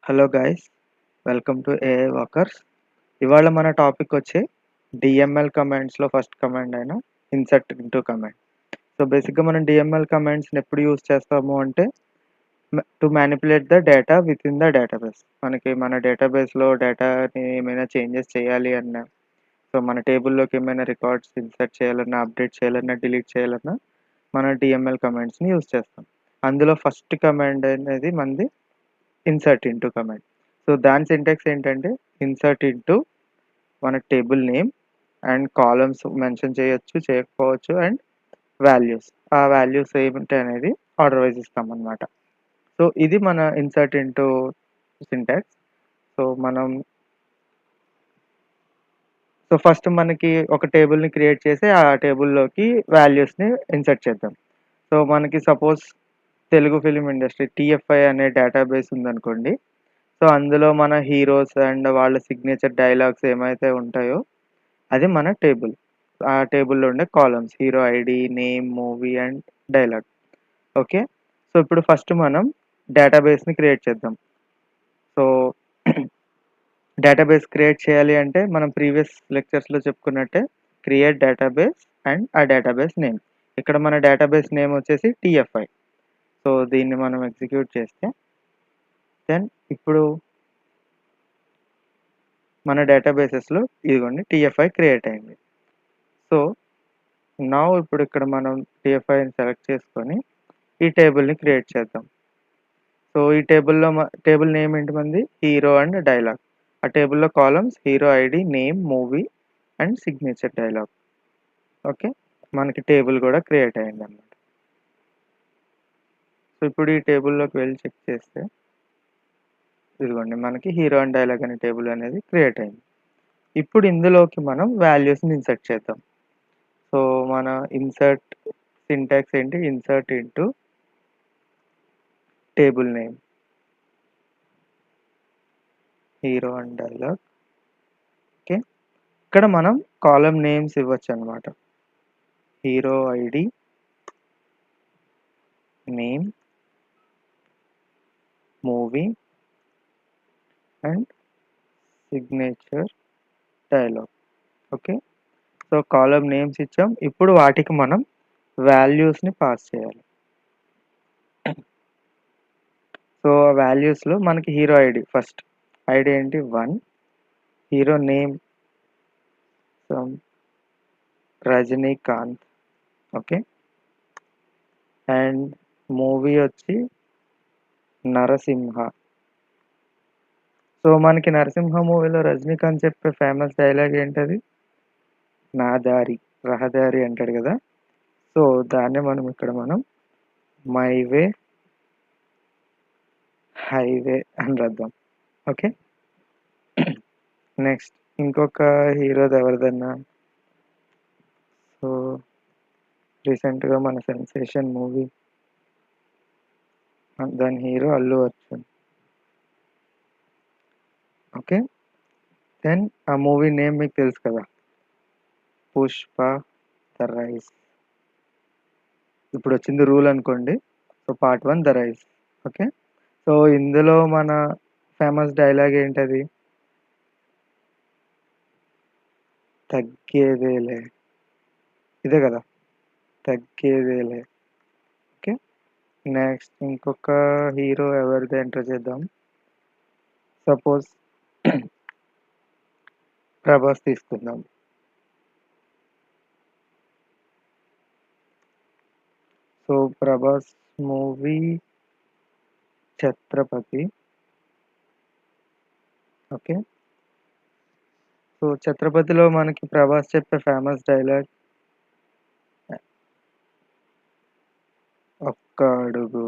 Hello guys, welcome to AI walkers. ఇవాళ మన topic వచ్చి డిఎంఎల్ కమాండ్స్లో ఫస్ట్ కమాండ్ అయిన ఇన్సర్ట్ ఇంటూ కమాండ్. సో బేసిక్గా మనం డిఎంఎల్ కమాండ్స్ని ఎప్పుడు యూజ్ చేస్తాము అంటే to manipulate the data with in the database. మనకి మన డేటాబేస్లో డేటాని ఏమైనా చేంజెస్ చేయాలి అన్నా, సో మన టేబుల్లోకి ఏమైనా రికార్డ్స్ ఇన్సర్ట్ చేయాలన్నా, అప్డేట్ చేయాలన్నా, డిలీట్ చేయాలన్నా మన డిఎంఎల్ కమాండ్స్ని యూజ్ చేస్తాం. అందులో ఫస్ట్ కమాండ్ అనేది మనది ఇన్సర్ట్ ఇంటూ కమాండ్. సో దాని సింటాక్స్ ఏంటంటే ఇన్సర్ట్ ఇంటూ మన table name and columns mention చేయొచ్చు, చేయకపోవచ్చు, అండ్ వాల్యూస్. ఆ వాల్యూస్ ఏమిటి అనేది ఆర్డర్ వైజ్ ఇస్తాం అనమాట. సో ఇది మన insert into syntax. So first మనకి ఒక టేబుల్ని క్రియేట్ చేసి ఆ టేబుల్లోకి వాల్యూస్ని ఇన్సర్ట్ చేద్దాం. సో మనకి suppose Telugu film industry TFI అనే డేటాబేస్ ఉందనుకోండి. సో అందులో మన హీరోస్ అండ్ వాళ్ళ సిగ్నేచర్ డైలాగ్స్ ఏమైతే ఉంటాయో అది మన టేబుల్. ఆ టేబుల్లో ఉండే columns hero ID, name, movie and dialogue. Okay. So ఇప్పుడు ఫస్ట్ మనం డేటాబేస్ని క్రియేట్ చేద్దాం. సో డేటాబేస్ క్రియేట్ చేయాలి అంటే మనం ప్రీవియస్ లెక్చర్స్లో చెప్పుకున్నట్టే క్రియేట్ డేటాబేస్ అండ్ ఆ డేటాబేస్ నేమ్. ఇక్కడ మన డేటాబేస్ నేమ్ వచ్చేసి టీఎఫ్ఐ. సో దీన్ని మనం ఎగ్జిక్యూట్ చేస్తే దెన్ ఇప్పుడు మన డేటాబేసెస్లో ఇదిగోండి టీఎఫ్ఐ క్రియేట్ అయింది. సో ఇప్పుడు ఇక్కడ మనం టీఎఫ్ఐని సెలెక్ట్ చేసుకొని ఈ టేబుల్ని క్రియేట్ చేద్దాం. సో ఈ టేబుల్లో టేబుల్ నేమ్ ఏంటి మంది హీరో అండ్ డైలాగ్. ఆ టేబుల్లో columns hero ID, name, movie and signature dialogue. Okay, మనకి టేబుల్ కూడా క్రియేట్ అయింది అన్నమాట. సో ఇప్పుడు ఈ టేబుల్లోకి వెళ్ళి చెక్ చేస్తే ఇదిగోండి మనకి హీరో అండ్ డైలాగ్ అనే టేబుల్ అనేది క్రియేట్ అయింది. ఇప్పుడు ఇందులోకి మనం వాల్యూస్ని ఇన్సర్ట్ చేద్దాం. సో మన ఇన్సర్ట్ సింటాక్స్ ఏంటి, insert into table name hero and dialogue. Okay, ఇక్కడ మనం కాలమ్ నేమ్స్ ఇవ్వచ్చు అనమాట. Hero ID, name, movie and signature dialogue. Okay, so column names ఇచ్చాం. ఇప్పుడు వాటికి మనం వాల్యూస్ని పాస్ చేయాలి. సో ఆ వాల్యూస్లో మనకి హీరో ఐడి ఫస్ట్ ఐడి ఏంటి 1, hero name Rajinikanth. Okay, and movie వచ్చి నరసింహ. సో మనకి నరసింహ మూవీలో రజనీకాంత్ చెప్పే ఫేమస్ డైలాగ్ ఏంటది, నా దారి రహదారి అంటాడు కదా. సో దాన్ని మనం మై వే హైవే అని రాద్దాం. ఓకే, నెక్స్ట్ ఇంకొక హీరోది ఎవరిదన్నా. సో రీసెంట్గా మన సెన్సేషన్ మూవీ, దాని hero Allu Arjun. Okay, then ఆ మూవీ నేమ్ మీకు తెలుసు కదా, పుష్ప ద రైస్. ఇప్పుడు వచ్చింది రూల్ అనుకోండి. So part 1 the rise. Okay, so ఇందులో మన ఫేమస్ డైలాగ్ ఏంటది, తగ్గేదేలే. ఇదే కదా, తగ్గేదేలే. ఓకే, నెక్స్ట్ ఇంకొక హీరో ఎవరిది ఎంటర్ చేద్దాం. సపోజ్ ప్రభాస్ తీసుకుందాం. So Prabhas movie Chhatrapati. Okay, so ఛత్రపతిలో మనకి ప్రభాస్ చెప్పే ఫేమస్ డైలాగ్ ఒక్క అడుగు.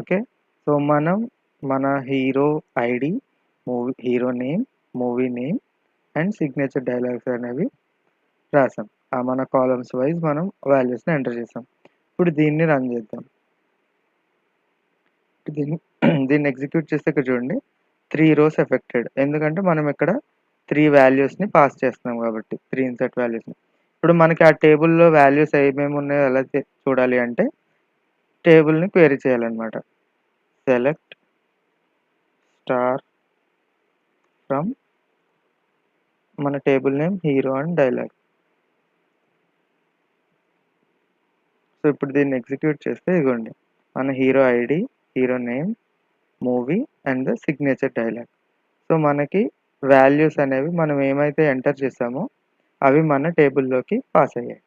ఓకే, సో మనం మన hero ID, hero name, movie name and signature dialogues అనేవి రాసాం. ఆ మన కాలమ్స్ వైజ్ మనం వాల్యూస్ని ఎంటర్ చేసాం. ఇప్పుడు దీన్ని రన్ చేద్దాం. దీన్ని దీన్ని ఎగ్జిక్యూట్ చేస్తే ఇక్కడ చూడండి 3 రోస్ ఎఫెక్టెడ్. ఎందుకంటే మనం ఇక్కడ 3 వాల్యూస్ని పాస్ చేస్తున్నాం కాబట్టి 3 ఇన్సర్ట్ వాల్యూస్ని. ఇప్పుడు మనకి ఆ టేబుల్లో వాల్యూస్ ఏమేమి ఉన్నాయో ఎలా చూడాలి అంటే టేబుల్ని క్వెరీ చేయాలన్నమాట. సెలెక్ట్ స్టార్ ఫ్రమ్ మన table name hero and dialogue. So ఇప్పుడు దీన్ని ఎగ్జిక్యూట్ చేస్తే ఇదిగోండి మన hero ID, hero name, movie and the signature dialogue. So మనకి వాల్యూస్ అనేవి మనం ఏమైతే ఎంటర్ చేసామో అవి మన టేబుల్లోకి పాస్ అయ్యాయి.